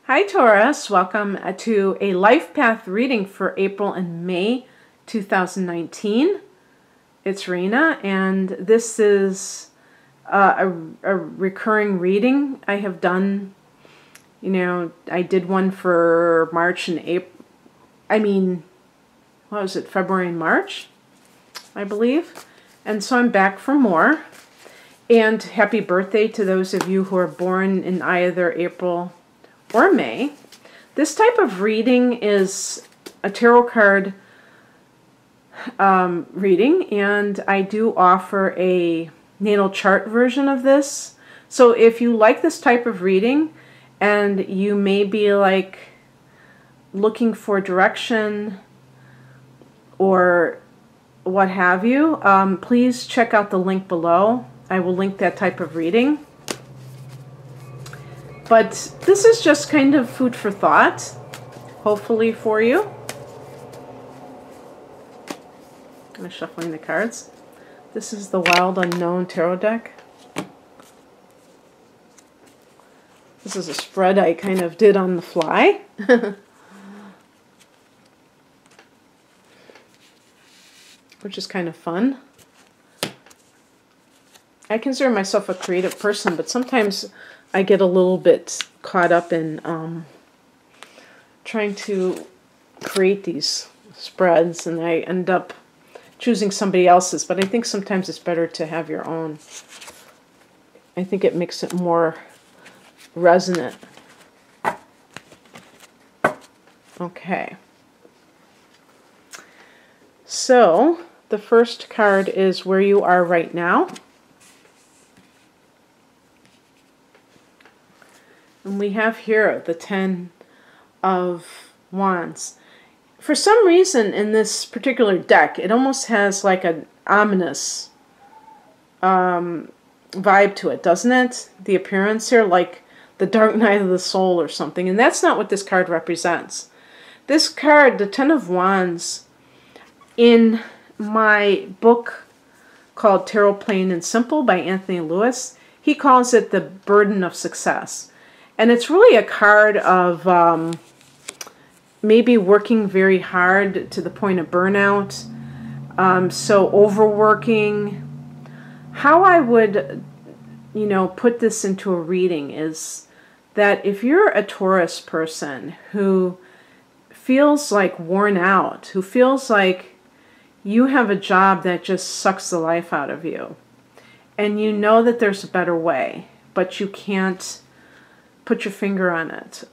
Hi Taurus, welcome to a life path reading for April and May 2019. It's Rena, and this is a recurring reading I have done. I did one for March and April. What was it, February and March, I believe. And so I'm back for more. And happy birthday to those of you who are born in either April or May. This type of reading is a tarot card reading, and I do offer a natal chart version of this. So if you like this type of reading and you may be like looking for direction or what have you, please check out the link below. I will link that type of reading. But this is just kind of food for thought, hopefully for you. I'm shuffling the cards. This is the Wild Unknown Tarot deck. This is a spread I kind of did on the fly. Which is kind of fun. I consider myself a creative person, but sometimes I get a little bit caught up in trying to create these spreads, and I end up choosing somebody else's, but I think sometimes it's better to have your own. I think it makes it more resonant. Okay. So, the first card is where you are right now. And we have here the Ten of Wands. For some reason in this particular deck, it almost has like an ominous vibe to it, doesn't it? The appearance here, like the dark night of the soul or something. And that's not what this card represents. This card, the Ten of Wands, in my book called Tarot Plain and Simple by Anthony Lewis, he calls it the burden of success. And it's really a card of maybe working very hard to the point of burnout, so overworking. How I would, put this into a reading is that if you're a Taurus person who feels like worn out, who feels like you have a job that just sucks the life out of you, and you know that there's a better way, but you can't put your finger on it.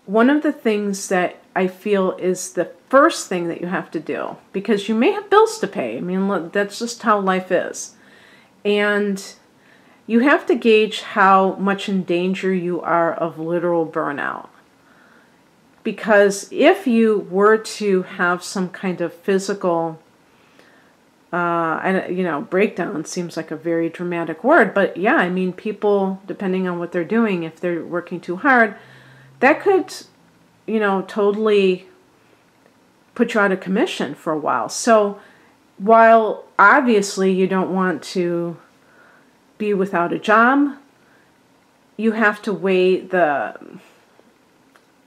One of the things that I feel is the first thing that you have to do, because you may have bills to pay. I mean, that's just how life is. And you have to gauge how much in danger you are of literal burnout. Because if you were to have some kind of physical breakdown seems like a very dramatic word, but yeah, I mean, people, depending on what they're doing, if they're working too hard, that could, totally put you out of commission for a while. So while obviously you don't want to be without a job, you have to weigh the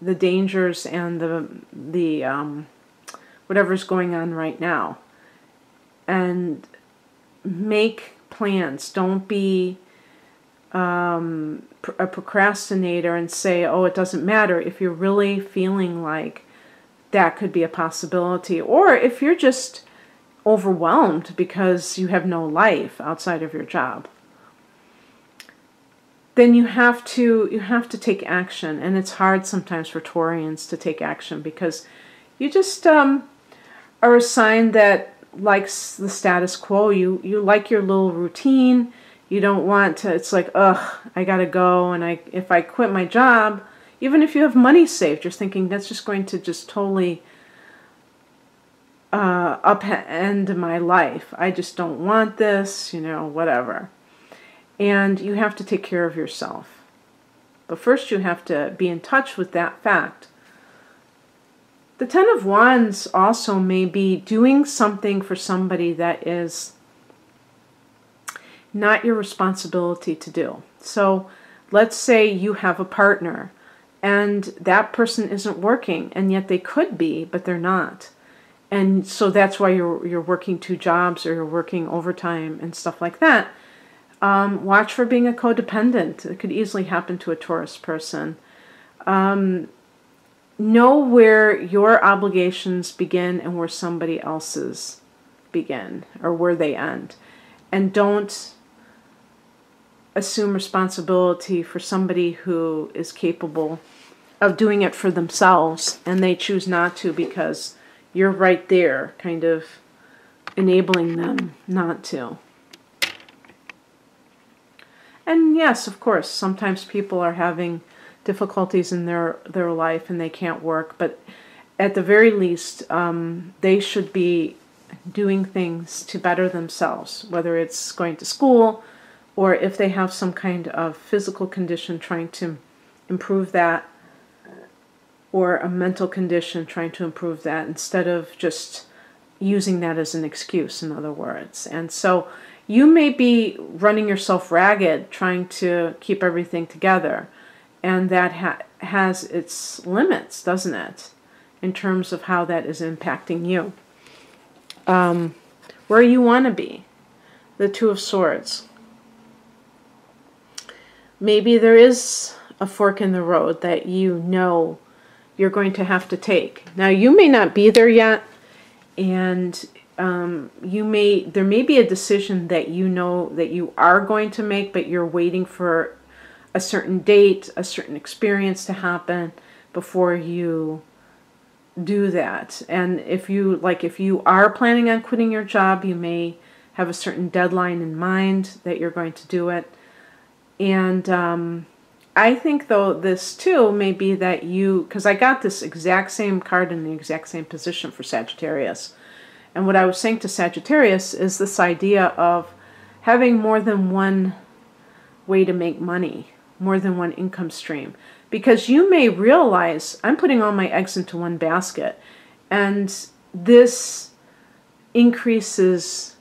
dangers and the whatever's going on right now. And make plans. Don't be a procrastinator and say, oh, it doesn't matter, if you're really feeling like that could be a possibility. Or if you're just overwhelmed because you have no life outside of your job, then you have to take action. And it's hard sometimes for Taurians to take action because you just are a sign that likes the status quo. You like your little routine. You don't want to, it's like, ugh, I gotta go, and if I quit my job, even if you have money saved, you're thinking that's just going to just totally upend my life. I just don't want this, whatever. And you have to take care of yourself. But first you have to be in touch with that fact. The Ten of Wands also may be doing something for somebody that is not your responsibility to do. So let's say you have a partner and that person isn't working, and yet they could be, but they're not. And so that's why you're working 2 jobs, or you're working overtime and stuff like that. Watch for being a codependent. It could easily happen to a Taurus person. Know where your obligations begin and where somebody else's begin, or where they end. And don't assume responsibility for somebody who is capable of doing it for themselves and they choose not to because you're right there kind of enabling them not to. And yes, of course, sometimes people are having difficulties in their life and they can't work, but at the very least, they should be doing things to better themselves, whether it's going to school or if they have some kind of physical condition, trying to improve that, or a mental condition, trying to improve that, instead of just using that as an excuse, in other words. And so you may be running yourself ragged trying to keep everything together, and that has its limits, doesn't it, in terms of how that is impacting you. Where you want to be, the 2 of Swords. Maybe there is a fork in the road that you know you're going to have to take. Now, you may not be there yet, and there may be a decision that you know that you are going to make, but you're waiting for a certain date, a certain experience to happen before you do that. And if you are planning on quitting your job, you may have a certain deadline in mind that you're going to do it. And I think, though, this too may be that because I got this exact same card in the exact same position for Sagittarius. And what I was saying to Sagittarius is this idea of having more than one way to make money, more than one income stream. Because you may realize, I'm putting all my eggs into one basket, and this increases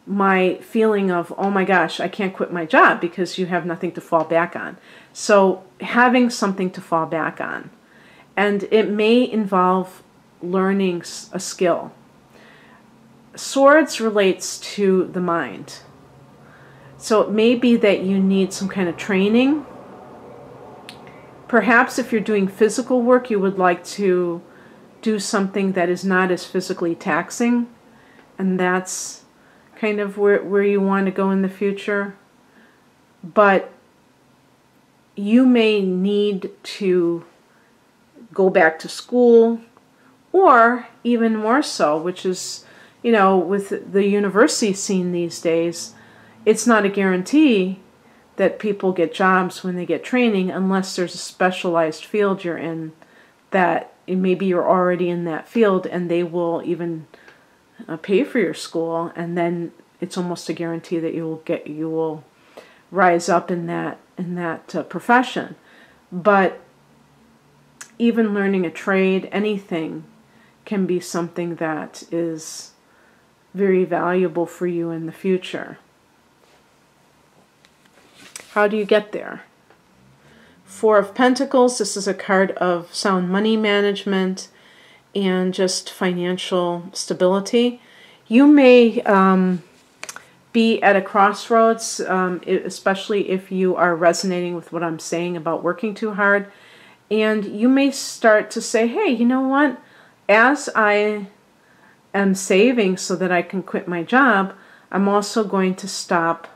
my feeling of, oh my gosh, I can't quit my job, because you have nothing to fall back on. So having something to fall back on. And it may involve learning a skill. Swords relates to the mind. So it may be that you need some kind of training. Perhaps if you're doing physical work, you would like to do something that is not as physically taxing. And that's kind of where you want to go in the future. But you may need to go back to school, or even more so, which is, with the university scene these days, it's not a guarantee that people get jobs when they get training unless there's a specialized field you're in, that maybe you're already in that field and they will even pay for your school, and then it's almost a guarantee that you will rise up in that profession. But even learning a trade, anything, can be something that is very valuable for you in the future. How do you get there? 4 of Pentacles, this is a card of sound money management and just financial stability. You may be at a crossroads, especially if you are resonating with what I'm saying about working too hard. And you may start to say, hey, you know what? As I am saving so that I can quit my job, I'm also going to stop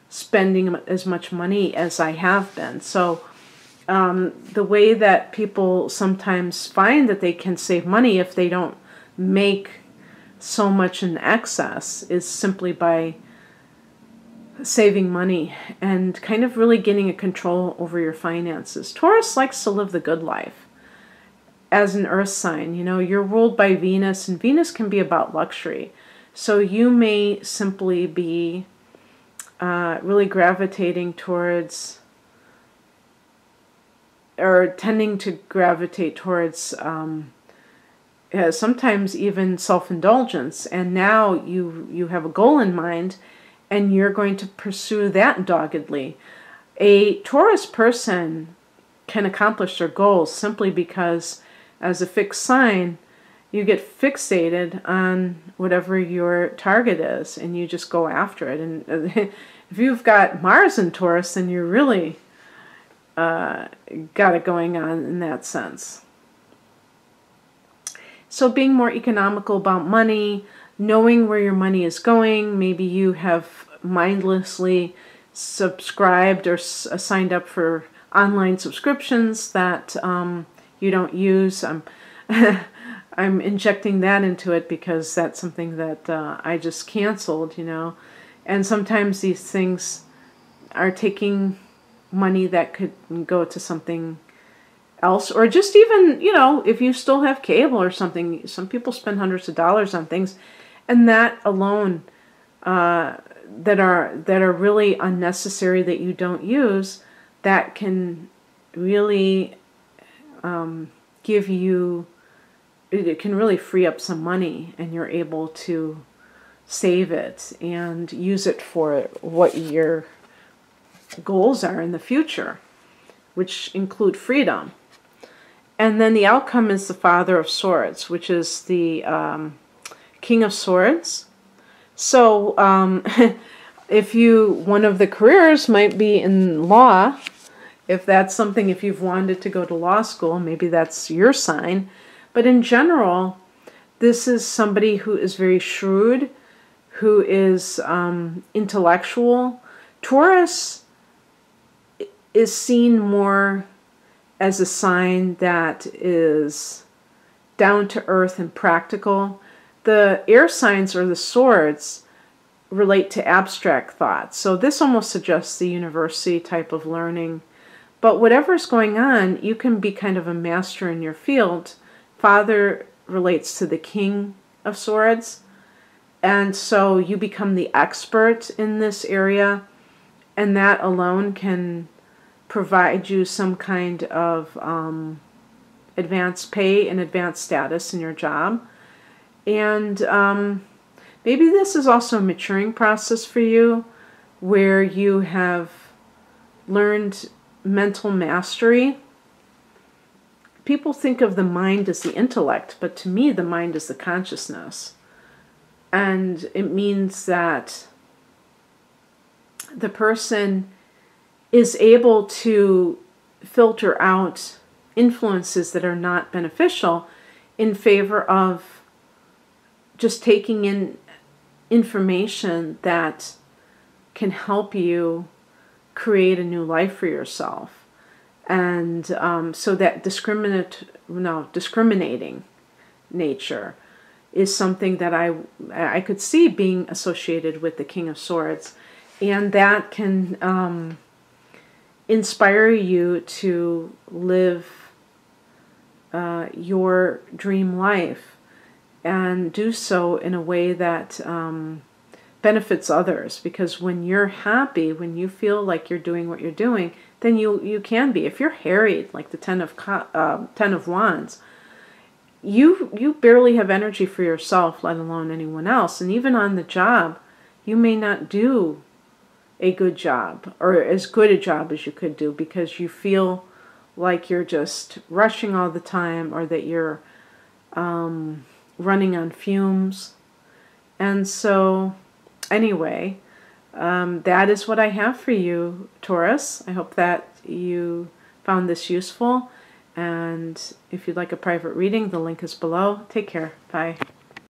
spending as much money as I have been. So the way that people sometimes find that they can save money if they don't make so much in excess is simply by saving money and kind of really getting a control over your finances. Taurus likes to live the good life. As an earth sign, you're ruled by Venus, and Venus can be about luxury. So you may simply be really gravitating towards, or tending to gravitate towards sometimes even self-indulgence. And now you have a goal in mind, and you're going to pursue that doggedly. A Taurus person can accomplish their goals simply because, as a fixed sign, you get fixated on whatever your target is, and you just go after it. And if you've got Mars in Taurus, then you're really got it going on in that sense. So being more economical about money, knowing where your money is going. Maybe you have mindlessly subscribed or signed up for online subscriptions that you don't use. I'm injecting that into it because that's something that I just canceled, you know. And sometimes these things are taking money that could go to something else, or just even, you know, if you still have cable or something. Some people spend hundreds of dollars on things, and that alone that are really unnecessary, that you don't use, that can really give you, it can really free up some money, and you're able to save it and use it for what your goals are in the future, which include freedom. And then the outcome is the Father of Swords, which is the King of Swords. So if one of the careers might be in law, if that's something, if you've wanted to go to law school, maybe that's your sign. But in general, this is somebody who is very shrewd, who is intellectual. Taurus is seen more as a sign that is down to earth and practical. The air signs, or the swords, relate to abstract thoughts. So this almost suggests the university type of learning. But whatever's going on, you can be kind of a master in your field. Father relates to the King of Swords. And so you become the expert in this area. And that alone can provide you some kind of advanced pay and advanced status in your job. And maybe this is also a maturing process for you, where you have learned mental mastery. People think of the mind as the intellect, but to me the mind is the consciousness. And it means that the person is able to filter out influences that are not beneficial in favor of just taking in information that can help you create a new life for yourself. And so that discriminating nature is something that I could see being associated with the King of Swords. And that can inspire you to live your dream life, and do so in a way that benefits others. Because when you're happy, when you feel like you're doing what you're doing, then you can be. If you're harried, like the Ten of Wands, you barely have energy for yourself, let alone anyone else. And even on the job, you may not do a good job, or as good a job as you could do, because you feel like you're just rushing all the time, or that you're running on fumes. And so anyway, that is what I have for you, Taurus. I hope that you found this useful. And if you'd like a private reading, the link is below. Take care. Bye.